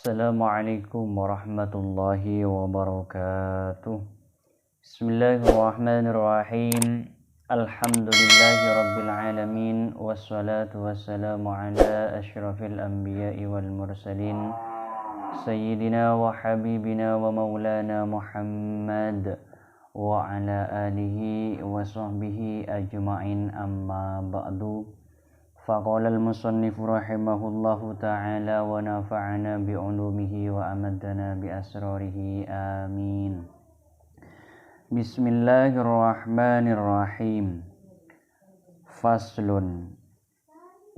Assalamualaikum warahmatullahi wabarakatuh. Bismillahirrahmanirrahim. Alhamdulillahi rabbil alamin. Wassalatu wassalamu ala asyrafil anbiya'i wal mursalin Sayyidina wa habibina wa maulana Muhammad wa ala alihi wa sahbihi ajma'in, amma ba'du. Faqala al-musannif rahimahullahu ta'ala wa nafa'ana bi'ulumihi wa amadana bi asrarihi, amin. Bismillahirrahmanirrahim. Faslun.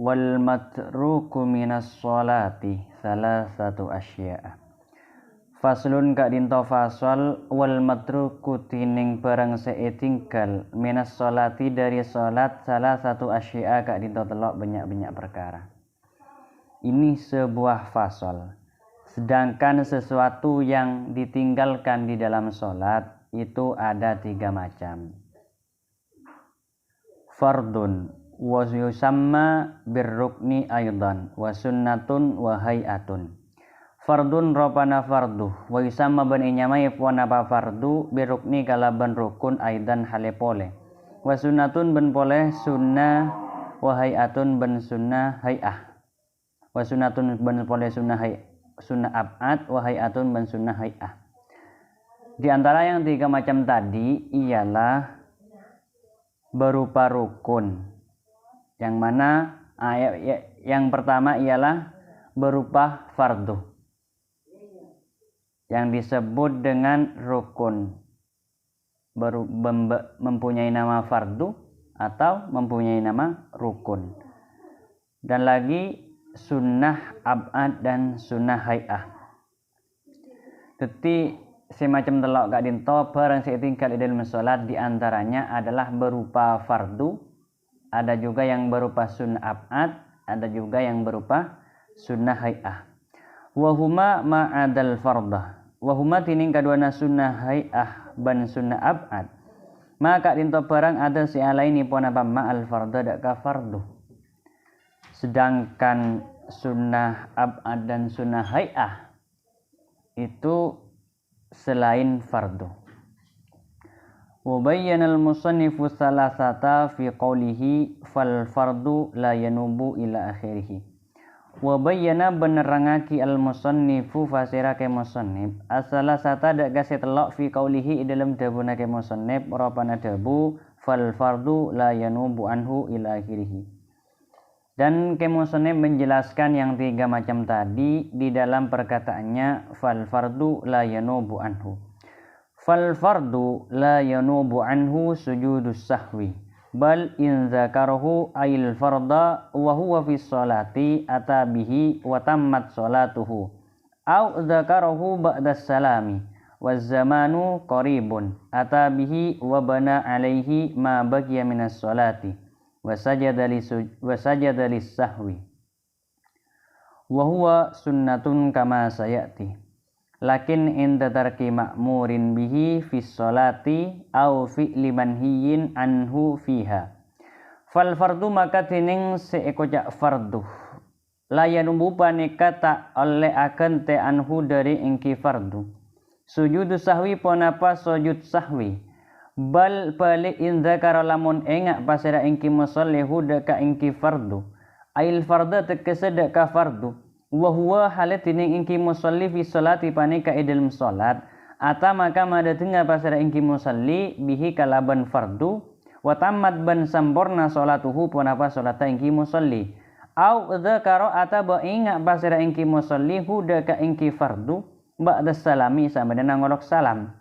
Wal matruku minas sholati salasatu asya'a. Faslun kak dinto fasol. Wal matruku tining barang seetinggal minas sholati dari sholat salah satu asya'a kak dinto telok banyak-banyak perkara. Ini sebuah fasol. Sedangkan sesuatu yang ditinggalkan di dalam sholat itu ada 3 macam. Fardun wa yusamma birrukni aydan wa sunnatun wa hay'atun. Fardun ropana fardu wa yusamma ban inyamai puana pa fardu birrukni kalaban rukun aydan halepole wa sunnatun ban poleh sunnah wa hay'atun ban sunnah hay'ah wa sunnatun ban poleh sunnah ab'ad wa hay'atun ban sunnah hay'ah. Di antara yang 3 macam tadi ialah berupa rukun, yang mana yang pertama ialah berupa fardu yang disebut dengan rukun, mempunyai nama fardu atau mempunyai nama rukun. Dan lagi sunnah ab'ad dan sunnah hay'ah. Jadi semacam telok gak dinto barang setinggal dalam sholat diantaranya adalah berupa fardu, ada juga yang berupa sunnah ab'ad, ada juga yang berupa sunnah hay'ah. Wahuma ma'adal fardah. Wahuma tining kaduana sunnah hay'ah ban sunnah ab'ad. Maka dinto barang ada si alaini pun apa ma'al fardah dak ka fardu. Sedangkan sunnah ab'ad dan sunnah hay'ah itu selain fardu. Wa bayyana al-musannifu salasata fi qawlihi fal fardu la yanubu ila akhirih. Wa bayyana benerangaki al-musannifu fasirake musannif as-salasata dak gase telok fi qawlihi dalam dabunake musannif rapana dabu fal fardu la yanubu anhu ila akhirih. Dan musannif menjelaskan yang 3 macam tadi di dalam perkataannya fal fardu la yanubu anhu. Fal fardu la yanubu anhu sujudus sahwi. Bal in zakarahu ayil farda wa huwa fi sholati atabihi wa tammat sholatuhu. Au zakarahu ba'da salami wa zamanu qaribun atabihi wa bana alaihi ma baqiya minas sholati wa sajada lis sahwi. Wa huwa sunnatun kama sayati. Lakin inda tarki ma'murin bihi fis sholati au fi'li manhiyin anhu fiha. Fal fardu maka tining seekojak fardu la yanubu paneka tak oleh akan te anhu dari ingki fardu. Sujudu sahwi ponapa sujud sahwi. Bal balik inda karolamun engak pasera ingki musallihu daka ingki fardu. Ail farda tekesa daka fardu. Wa huwa halatining ingki musalli fi sholati panika dalam salat ata maka madatenga pasara ingki musalli bihi kalaban fardu wa tammat ban sampurna sholatuhu punapa sholata ingki musalli au dzakara ata ba inga pasara ingki musalli hudaka ingki fardu ba'da salami samadana ngolok salam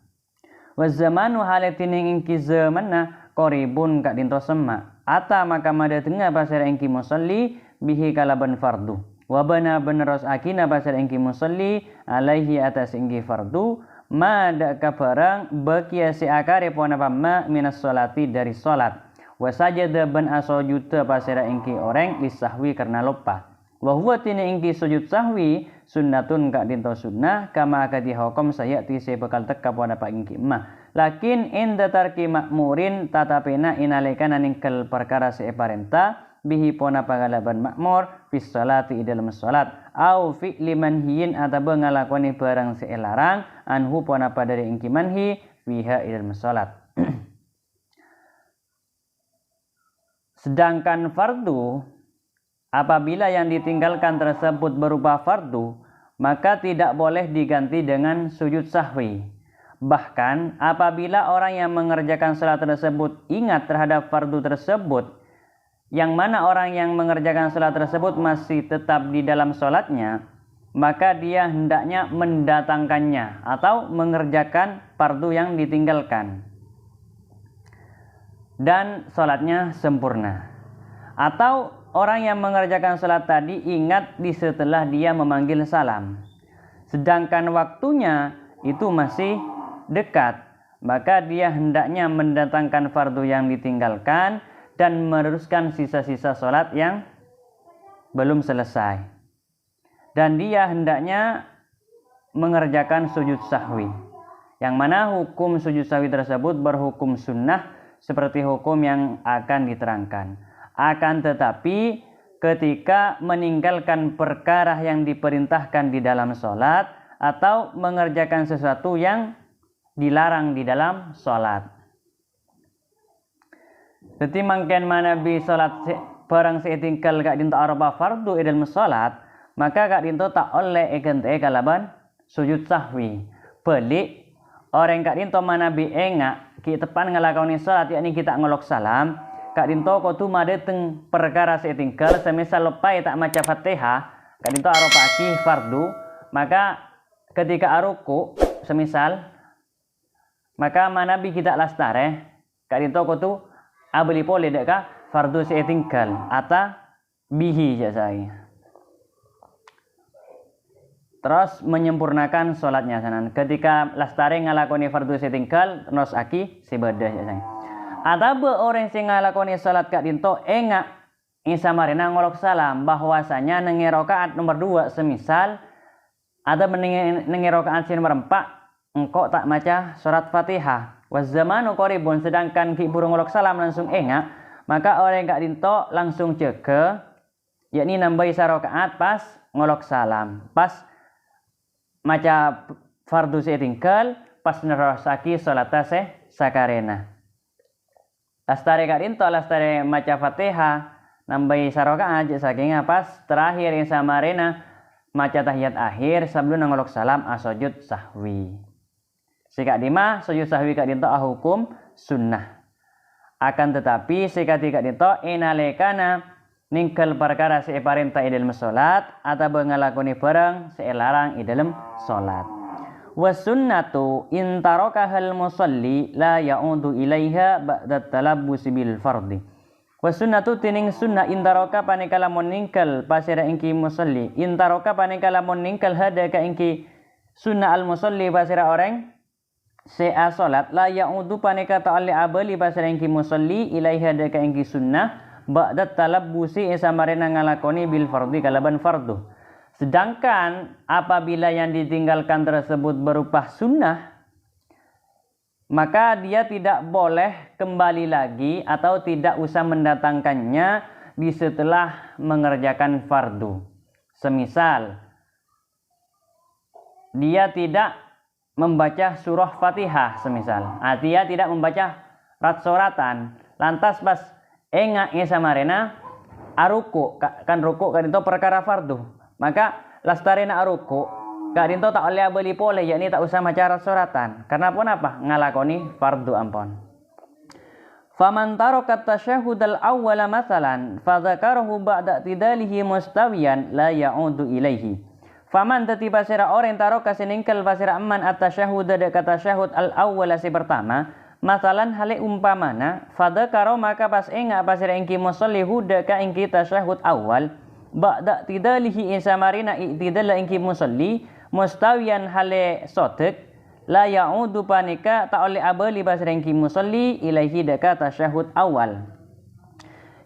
wa zamanu halatining ingki zamanna qaribun kak dinto sema ata maka madatenga pasara ingki musalli bihi kalaban fardu. Wabana beneros akina pasal ingki musalli alaihi atas ingki fardu ma dak barang bakia si akare pona pamma minas sholati dari salat wa sajada ban asojud pasal ingki orang lisahwi karena lupa wa huwa tini ingki sujud sahwi sunnatun kak dinto sunnah kama akadi hukum sayati se bakal teka pona pa ingki ma lakin inda tarki makmurin tatapena inalekana ningkel perkara se parenta bihi pona pagalaban makmur fis salati dalam salat au fi'li manhiyin atau ngalakoni barang seelarang anhu pona padari ingki manhi fiha dalam salat. Sedangkan fardu, apabila yang ditinggalkan tersebut berupa fardu, maka tidak boleh diganti dengan sujud sahwi. Bahkan apabila orang yang mengerjakan salat tersebut ingat terhadap fardu tersebut, yang mana orang yang mengerjakan salat tersebut masih tetap di dalam salatnya, maka dia hendaknya mendatangkannya atau mengerjakan fardu yang ditinggalkan. Dan salatnya sempurna. Atau orang yang mengerjakan salat tadi ingat di setelah dia memanggil salam, sedangkan waktunya itu masih dekat, maka dia hendaknya mendatangkan fardu yang ditinggalkan dan meneruskan sisa-sisa salat yang belum selesai. Dan dia hendaknya mengerjakan sujud sahwi, yang mana hukum sujud sahwi tersebut berhukum sunnah seperti hukum yang akan diterangkan. Akan tetapi ketika meninggalkan perkara yang diperintahkan di dalam sholat atau mengerjakan sesuatu yang dilarang di dalam sholat. Jadi mangken mana bi sholat barang setinggal kak dinto arba fardu dalam sholat, maka kak dinto tak oleh egente kalaban sujud sahwi. Balik orang kak dinto mana bi engak kita tepan ngelakoni salat, yakni kita ngolok salam, kak dinto kotu madeteng perkara setinggal semisal lepai tak maca Fatihah, kak dinto aropaki fardu, maka ketika aruku semisal, maka manabi kita lastare, kak dinto kotu abeli pole deka fardu setinggal ata bihi jasai. Terus menyempurnakan sholatnya sanan. Ketika lastare ngalakoni fardu setinggal, terus aki sebadah ya. Atau orang sing ngalakoni sholat kak dinto enggak isa marina ngolok salam bahwasanya nengi rakaat nomor 2 semisal ada nengi rakaat nomor 4 engkau tak maca surat Fatihah. Was zamanu qaribun, sedangkan ki burung ngolok salam langsung enggak, maka orang kak dinto langsung ceke yakni nambahi rakaat pas ngolok salam. Pas maca fardu setinggal pas nerosaki salata sakarena. Lastare kak dinto lastare maca Fatihah nambahi sarakaat saking pas terakhir yang samarena maca tahiyat akhir sebelum ngolok salam asujud sahwi. Sikak dima sujud sahwi kak dinto hukum sunnah. Akan tetapi sikak dinto inalekana ningkel perkara separenta dalam salat atau ngalakoni barang selarang dalam salat. Was sunnatu in tarakahal musalli la ya'udu ilaiha ba'da talabbus bil fardhi. Was sunnatu tining sunnah in taraka panikala ningkel pasira ingki musalli. In taraka panikala ningkel hada ka ingki sunnah al musalli pasira orang sea salat la ya'udu panika ta'alli abali pasira ingki musalli ilaiha hada ka ingki sunnah ba'da talabbusi isamarena ngalakoni bil fardhi kalaban fardu. Sedangkan apabila yang ditinggalkan tersebut berupa sunnah, maka dia tidak boleh kembali lagi atau tidak usah mendatangkannya di setelah mengerjakan fardu. Semisal dia tidak membaca surah Fatihah semisal, dia tidak membaca rat-suratan, lantas pas enggak samarena aruku kan ruku kan itu perkara fardu, maka lastarena aruku kak dinto tak oleh beli pole yakni tak usah maca suratan karena pun apa ngalakoni fardu ampon. Faman taraka tasyahhud al-awwal masalan fa dzakarahu ba'da tidalihi mustawiyan la ya'udu ilaihi. Faman tatiba sira orang taraka siningkel pasira amman at-tasyahhud kata tasyahhud al-awwal si pertama masalan hale umpamana fada karo maka pas enggak pasira ingki musalli huda ka ingki tasyahhud awal ba'da tidalihi isamarina itidala ingki musalli mustawiyan hale sotek la ya'udu panika ta oleh abali pasira ingki musalli ilaihi daka tasyahhud awal.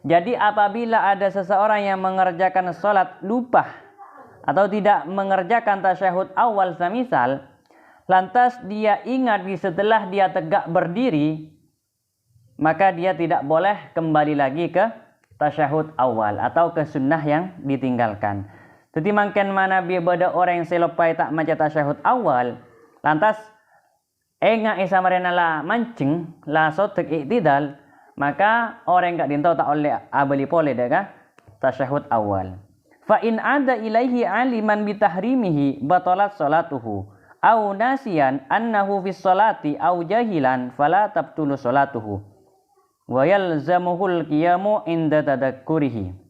Jadi apabila ada seseorang yang mengerjakan salat lupa atau tidak mengerjakan tasyahud awal semisal, lantas dia ingat di setelah dia tegak berdiri, maka dia tidak boleh kembali lagi ke tasyahud awal atau ke sunnah yang ditinggalkan. Jadi makin mana biada orang yang selepai tak maca tasyahud awal, lantas enga isa marena la mancing la sotek iktidal, maka orang gak dinto tak oleh abali pole deka tasyahud awal. Fa in ada ilaihi aliman bitahrimihi batalat salatuhu au nasiyan annahu fis salati au jahilan fala tabtulu salatuhu wa yalzamuhul qiyamu inda tadakkurihi.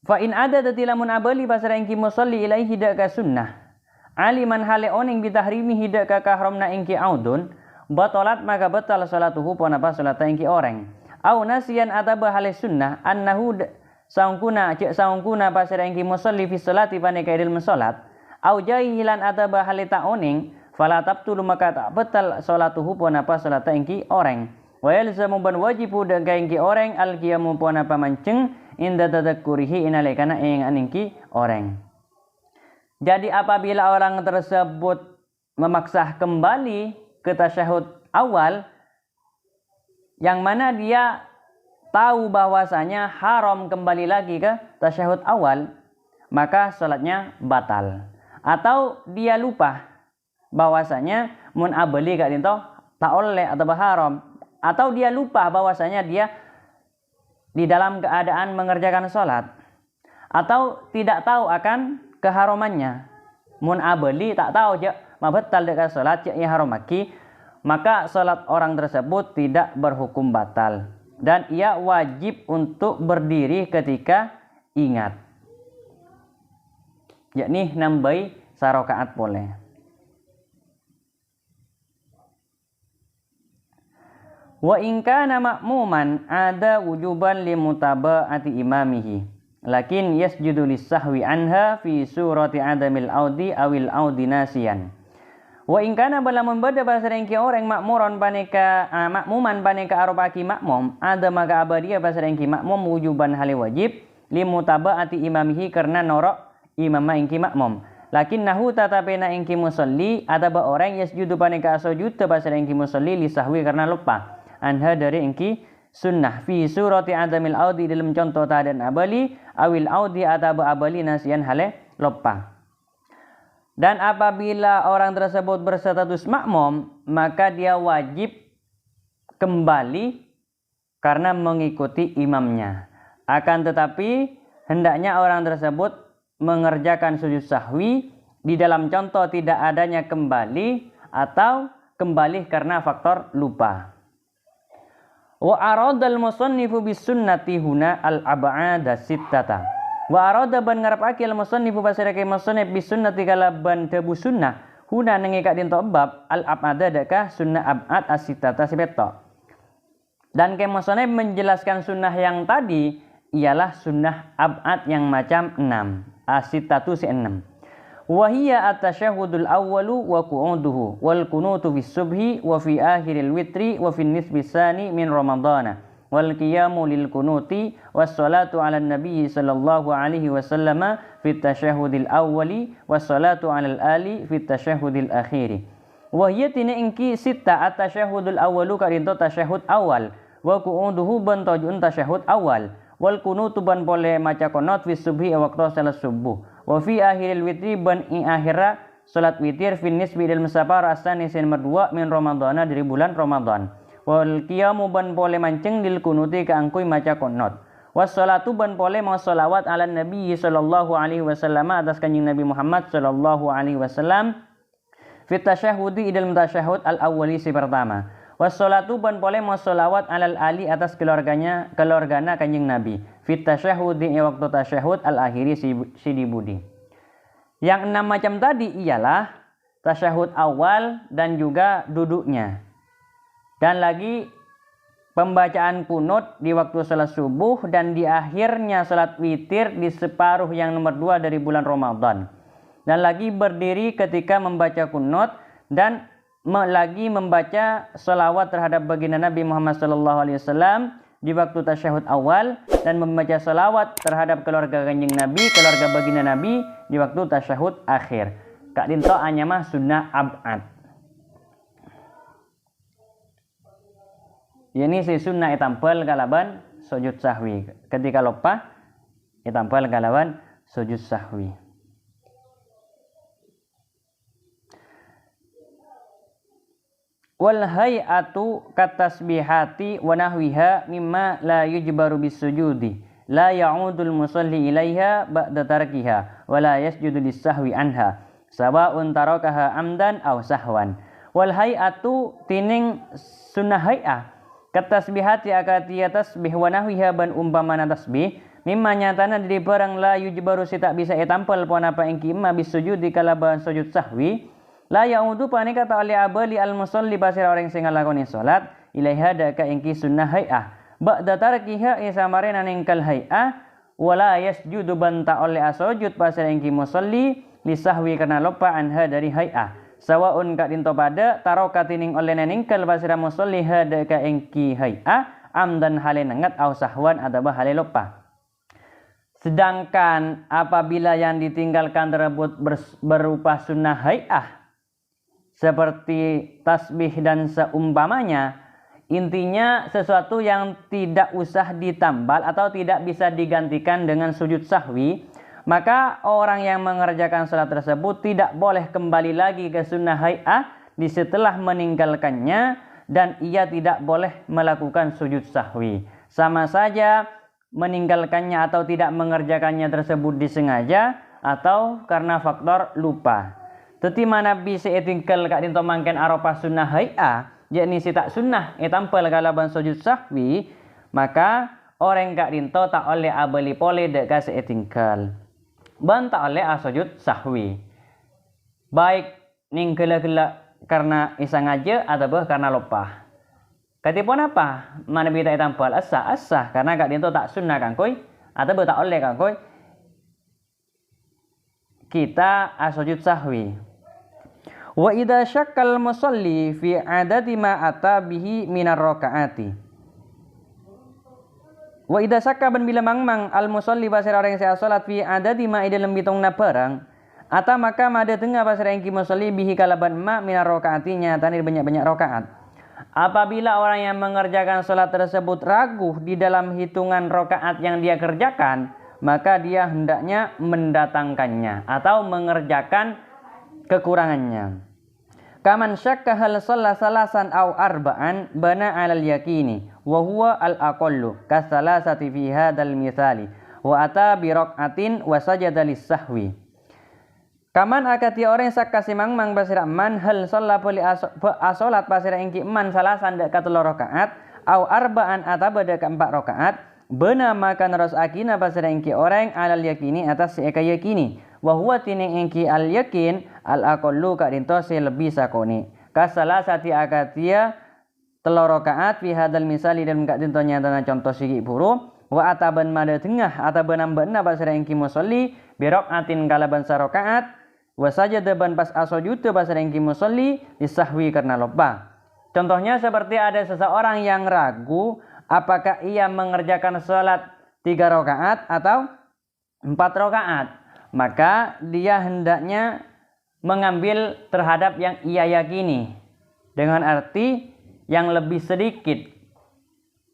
Fa in ada tatilamun abali pasara engki musalli ilaihi daka sunnah aliman hale oning bitahrimihi daka kahramna engki audun batalat maka batal salatuhu ponapa salata engki orang au nasiyan ataba hale sunnah annahu saungkuna cek saungkuna pasara engki musalli fi salati paneka ilmu salat au jahilan ataba hale ta oning fala tabtulu maka tak batal salatuhu ponapa salata engki orang wa yalzamu ban wajibu daka engki orang al qiyamu ponapa manceng inda tadakkurihi inalekana ing aningki orang. Jadi apabila orang tersebut memaksa kembali ke tasyahud awal yang mana dia tahu bahwasanya haram kembali lagi ke tasyahud awal, maka salatnya batal. Atau dia lupa bahwasanya mun abali gak dinto tak oleh atau haram, atau dia lupa bahwasanya dia di dalam keadaan mengerjakan sholat atau tidak tahu akan keharumannya, mun abeli tak tahu je mabetal dekat sholat je haramaki, maka sholat orang tersebut tidak berhukum batal dan ia wajib untuk berdiri ketika ingat, yakni nambai sarokaat boleh. Wa in kana ma'muman ada wujuban limutaba'ati imamihi lakin yasjudu lis-sahwi anha fi surati adamil audi awil audi nasiyan. Wa in kana balamun bada basarengki orang makmuron paneka makmuman paneka arupaki makmum ada maka abadia basarengki makmum wujuban hale wajib limutaba'ati imamihi karena norok imama ingki makmum lakin nahu tatapena ingki musalli ataba orang yasjudu paneka sujud basarengki musalli lisahwi karena lupa anha dari engki sunnah fi surati adamil audi dalam contoh tadan abali awil audi atau abali nasian hale lupa. Dan apabila orang tersebut berstatus makmum maka dia wajib kembali karena mengikuti imamnya. Akan tetapi hendaknya orang tersebut mengerjakan sujud sahwi di dalam contoh tidak adanya kembali atau kembali karena faktor lupa. Wa aradal musannifu bis sunnati huna al ab'ada sittata. Wa arada ban ngarepake al musannifu basarake musannif bis sunnati kalaban dabu sunnah huna nengika dinto bab al ab'ada daka sunnah ab'ad as-sittata sibeto. Dan ke musannif menjelaskan sunnah yang tadi ialah sunnah ab'ad yang macam 6, as-sittatu si 6. Wa hiya at-tasyahhudul awwalu wa qu'uduhu wal kunutu bis subhi wa fi akhiril witri wa fi nisbi tsani min ramadhana wal qiyamu lil kunuti was salatu ala nabi sallallahu alaihi wasallam fi tasyahhudil awwali was salatu ala ali fi tasyahhudil akhiri. Wa hiya tina ingki sita at-tasyahhudul awwalu kadinto tasyahud awal wa qu'uduhu ban tajun tasyahud awal wal kunutu ban pole maca qunut fi subhi waqtu salat subuh. Wa fi akhiril witri ban ing akhira salat witir fi nisbi dal musafar asani sen nomor 2 min ramadhana dari bulan Ramadan. Wal qiyamu ban pole mancing lil kunuti kaangkui maca qunut. Was salatu ban pole mau selawat ala nabi sallallahu alaihi wasallam atas kanjeng Nabi Muhammad sallallahu alaihi wasallam fi tasyahhudi idal mutasyahhud al awwali si pertama. Was salatu ban pole mau selawat alal ali atas keluargana kanjeng Nabi. Fit tasyahudi waktu tasyahud al akhiri si dibudi. Yang 6 macam tadi ialah tasyahud awal dan juga duduknya. Dan lagi pembacaan kunut di waktu salat subuh dan di akhirnya salat witir di separuh yang nomor 2 dari bulan Ramadan. Dan lagi berdiri ketika membaca kunut dan lagi membaca salawat terhadap baginda Nabi Muhammad SAW di waktu tasyahud awal dan membaca salawat terhadap keluarga kanjeng Nabi, keluarga baginda Nabi di waktu tasyahud akhir. Kak dinto hanya mah sunnah ab'ad. Yani si sunnah itampel kalaban sujud sahwi. Ketika lupa itampel kalaban sujud sahwi. Wal hay'atu katasbihati wa nahwiha mimma la yujbaru bisujudi la ya'udul musalli ilaiha ba'da tarkiha wa la yasjudu lis-sahwi anha sawa'un tarakaha amdan aw sahwan. Wal hay'atu tining sunnah hay'ah katasbihati akatia tasbih wa nahwiha ban umpamana tasbih mimma nyatana di barang la yujbaru si tak bisa etampel pon apa engki imma bisujudi kalaban sujud sahwi la yaudu pane kata oleh abali al musalli pasir orang sing nglakoni salat ilaiha daka engki sunnah hay'ah ba'da tarkiha isamarena ningkal hay'ah wala yasjudu banta oleh asujud pasir engki musalli lisahwi karena lupa anha dari hay'ah sawaun ka dinto pada taroka tining oleh ningkal pasir musalli daka engki hay'ah amdan hale nengat au sahwan adaba hale lupa. Sedangkan apabila yang ditinggalkan tersebut berupa sunnah hay'ah seperti tasbih dan seumpamanya, intinya sesuatu yang tidak usah ditambal atau tidak bisa digantikan dengan sujud sahwi, maka orang yang mengerjakan salat tersebut tidak boleh kembali lagi ke sunnah hay'ah di setelah meninggalkannya dan ia tidak boleh melakukan sujud sahwi. Sama saja meninggalkannya atau tidak mengerjakannya tersebut disengaja atau karena faktor lupa. Teti mana bisa etingkel kak dinto mangken aropa sunnah hay'ah, yakni si tak sunnah etampel kalaban sujud sahwi, maka orang kak dinto tak oleh abeli pole dek ka seetingkel. Ban tak oleh sujud sahwi. Baik ning kela-kela karena isangaja atau karena lupa. Katipun apa? Mana bisa etampel asah karena kak dinto tak sunnah kangkoi atau tak oleh kangkoi kita sujud sahwi. Wa idza syakkal musalli fi adadi ma ata bihi minar rakaati. Wa idza syakka ban bila mangmang al musalli pasir orang yang salat fi adadi ma dalam bitungna barang ata maka mada tengah pasir yang musalli bihi kalaban ma minar rakaatinya tani banyak-banyak rakaat. Apabila orang yang mengerjakan salat tersebut ragu di dalam hitungan rakaat yang dia kerjakan, maka dia hendaknya mendatangkannya atau mengerjakan kekurangannya. Kaman syakka hal salasan aw arba'an bana 'alal yakini wa huwa al aqallu kasalasati fi hadzal misali wa ata bi raq'atin wa sajada lis-sahwi. Kaman akati orang sakka simangmang basira man hal shalla poli asolat basira engki man salasan dak katelo rakaat aw arba'an ataba dak 4 rakaat bana maka naros akina basira engki orang 'alal yakini atas eka yakini wa huwa tining engki al yakin al aqallu ka dinto se lebih sakone kasalasati akatia telur rakaat fi hadal misali dan ka dinto nyatana contoh sigi buru wa ataban mada tengah ataban ambanna basara engki musalli bi raqatin kalaban sarakaat wa sajada ban pas asujud basara engki musalli disahwi karena lupa. Contohnya seperti ada seseorang yang ragu apakah ia mengerjakan salat 3 rakaat atau 4 rakaat, maka dia hendaknya mengambil terhadap yang ia yakini dengan arti yang lebih sedikit.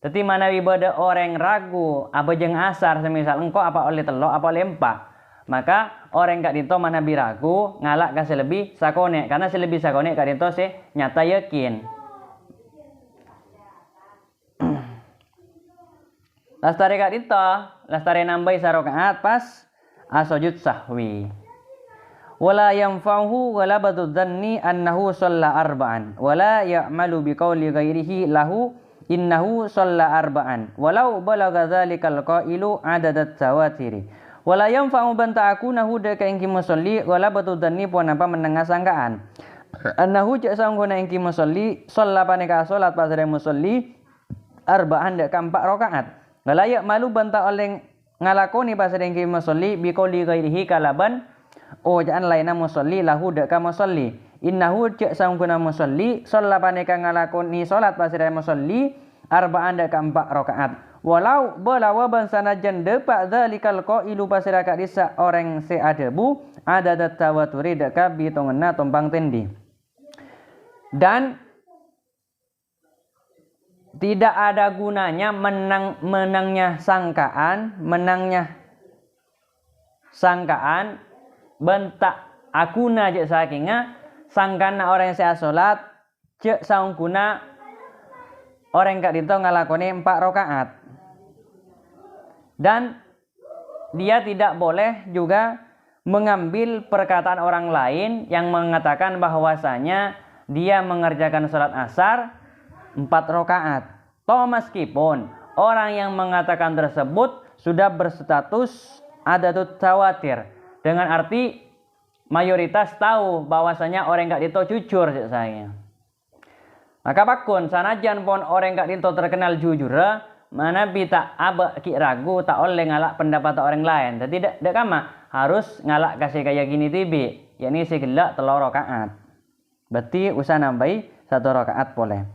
Tetapi mana ibadah orang ragu apa jeng asar semisal engkau apa oleh telo apa oleh 4, maka orang kak dinto mana biragu ngalak kasih lebih sakone karena selebih sakone kak dinto se nyata yakin. Lastare kak dinto lastare nambai sarokaat pas asujud sahwi. Wala yanfa'uhu wala badudhanni annahu shalla arba'an wala ya'malu biqauli ghairihi lahu innahu shalla arba'an walau balagha dzalikal qailu adadat tawatiri wala yanfa'u ban ta'kunahu daka engki musalli wala badudhanni pun apa menengah sangkaan annahu ja sanggona engki musalli shalla paneka salat pasare musalli arba'an daka 4 rakaat wala ya'malu ban ta oleh ngalakoni pasare engki musalli biqauli ghairihi kalaban jangan lainna musalli lahu daka musalli innahu cek sangguna musalli shalla paneka ngalakoni salat pasira musalli arba'an daka 4 rakaat walau balawa bansana jande pa dzalikal qailu pasira ka disa orang se adabu ada tawaturi daka bitongenna tompang tendi. Dan tidak ada gunanya menangnya sangkaan bentak akuna cek sakinga sangkana orang yang saya sholat cek saungkuna orang kak dito ngalakoni 4 rakaat. Dan dia tidak boleh juga mengambil perkataan orang lain yang mengatakan bahwasanya dia mengerjakan sholat asar 4 rakaat. Toh meskipun orang yang mengatakan tersebut sudah berstatus adatut tawatir, dengan arti mayoritas tahu bahwasanya orang gak dito jujur saya. Maka pakun sanajan pun orang gak dito terkenal jujur, mana bita aba ki ragu tak oleh ngalak pendapat orang lain. Jadi tidak kama harus ngalak kasih kayak gini tibi, yakni segelak 3 rakaat. Berarti usah nambahi 1 rakaat boleh.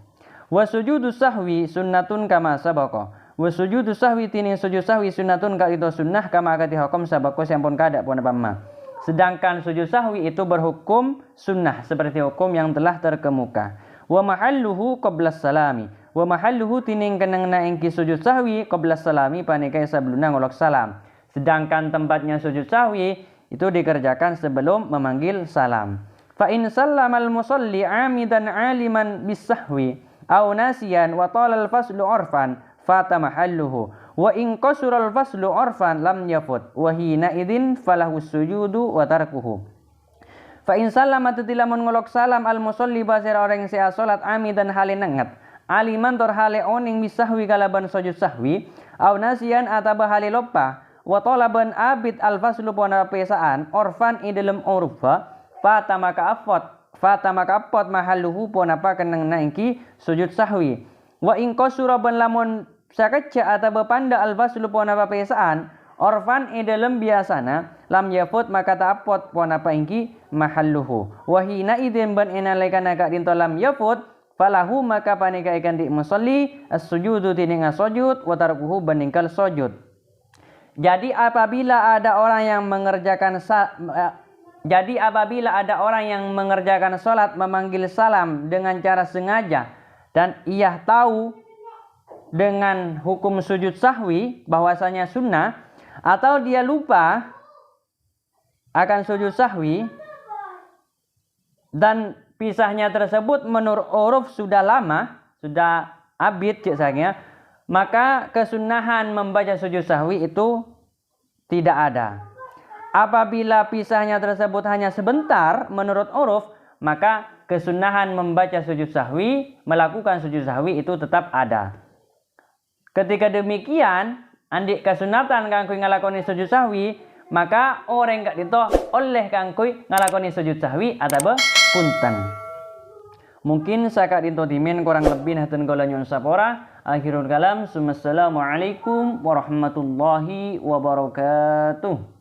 Wa sujudu sahwi sunnatun kama sabaqo. Wa sujudu sahwi tini sujud sahwi sunnatun ka itu sunnah kama akati hukum sabaqo sampun kada pun apa. Sedangkan sujud sahwi itu berhukum sunnah seperti hukum yang telah terkemuka. Wa mahalluhu qabla salami. Wa mahalluhu tining kenangna engki sujud sahwi qabla salami panikai sebelumna ngolok salam. Sedangkan tempatnya sujud sahwi itu dikerjakan sebelum memanggil salam. Fa in sallamal musalli amidan aliman bisahwi aw nasiyan wa talal faslu urfan fata mahalluhu wa in qasural faslu urfan lam yafut wa hina idzin falahu sujudu wa tarkuhu. Fa in sallama tatilamun ngolok salam al musalli basir orang yang salat amidan halin nengat aliman tor hale oning bisahwi kalaban sujud sahwi aw nasiyan ataba hale lopa wa talaban abid al faslu pona pesaan orfan idalem urfa fata maka afot mahalluhu pon apa kenang naingki sujud sahwi wa in qasuraban lamun sakecca atau panda al faslu pon apa pesaan orfan idalem biasana lam yafut maka ta apot pon apa ingki mahalluhu wa hina idin ban enalekan agak dinto lam yafut falahu maka panika ikan di musalli as-sujudu tining as-sujud wa tarkuhu baningkal sujud. Jadi apabila ada orang yang mengerjakan sholat memanggil salam dengan cara sengaja dan ia tahu dengan hukum sujud sahwi bahwasanya sunnah atau dia lupa akan sujud sahwi dan pisahnya tersebut menurut uruf sudah lama, sudah abid cek maka kesunahan membaca sujud sahwi itu tidak ada. Apabila pisahnya tersebut hanya sebentar menurut uruf, maka kesunahan membaca sujud sahwi, melakukan sujud sahwi itu tetap ada. Ketika demikian, andik kesunatan kangkui ngalakoni sujud sahwi, maka orang gak dito oleh kangkui ngalakoni sujud sahwi atau punten. Mungkin saya dinto dimin kurang lebih hatun kula nyun sapora. Akhirul kalam. Assalamualaikum warahmatullahi wabarakatuh.